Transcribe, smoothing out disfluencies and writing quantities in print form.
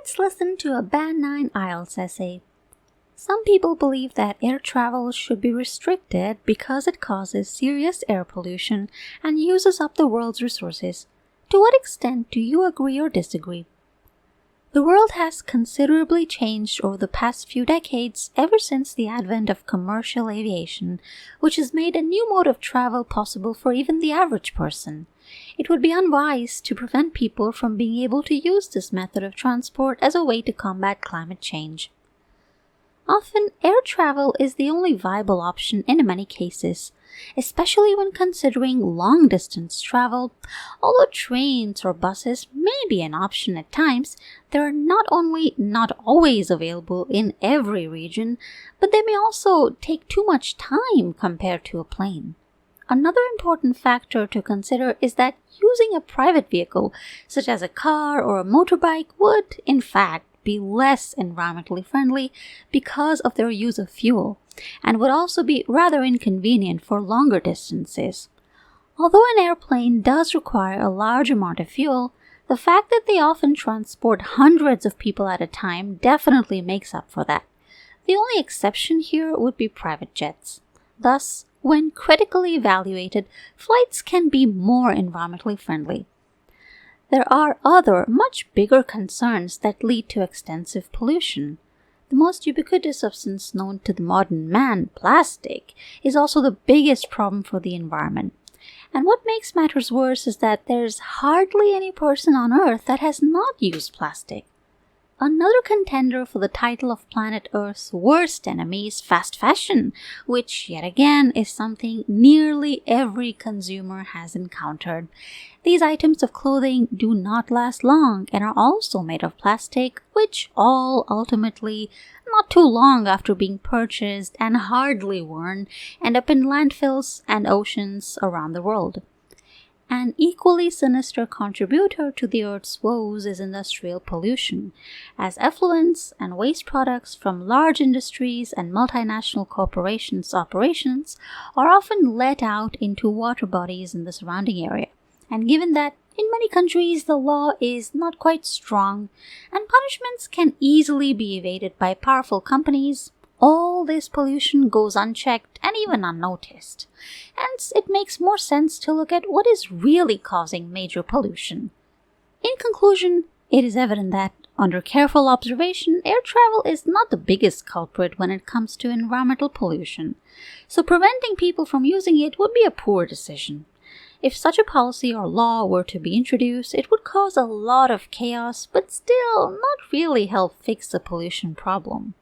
Let's listen to a Band 9 IELTS essay. Some people believe that air travel should be restricted because it causes serious air pollution and uses up the world's resources. To what extent do you agree or disagree? The world has considerably changed over the past few decades ever since the advent of commercial aviation, which has made a new mode of travel possible for even the average person. It would be unwise to prevent people from being able to use this method of transport as a way to combat climate change. Often, air travel is the only viable option in many cases, especially when considering long-distance travel. Although trains or buses may be an option at times, they are not only not always available in every region, but they may also take too much time compared to a plane. Another important factor to consider is that using a private vehicle, such as a car or a motorbike, would, in fact, be less environmentally friendly because of their use of fuel, and would also be rather inconvenient for longer distances. Although an airplane does require a large amount of fuel, the fact that they often transport hundreds of people at a time definitely makes up for that. The only exception here would be private jets. Thus, when critically evaluated, flights can be more environmentally friendly. There are other, much bigger concerns that lead to extensive pollution. The most ubiquitous substance known to the modern man, plastic, is also the biggest problem for the environment. And what makes matters worse is that there's hardly any person on Earth that has not used plastic. Another contender for the title of planet Earth's worst enemy is fast fashion, which yet again is something nearly every consumer has encountered. These items of clothing do not last long and are also made of plastic, which all ultimately, not too long after being purchased and hardly worn, end up in landfills and oceans around the world. An equally sinister contributor to the Earth's woes is industrial pollution, as effluents and waste products from large industries and multinational corporations' operations are often let out into water bodies in the surrounding area. And given that in many countries the law is not quite strong and punishments can easily be evaded by powerful companies, all this pollution goes unchecked and even unnoticed. Hence, it makes more sense to look at what is really causing major pollution. In conclusion, it is evident that, under careful observation, air travel is not the biggest culprit when it comes to environmental pollution. So preventing people from using it would be a poor decision. If such a policy or law were to be introduced, it would cause a lot of chaos, but still not really help fix the pollution problem.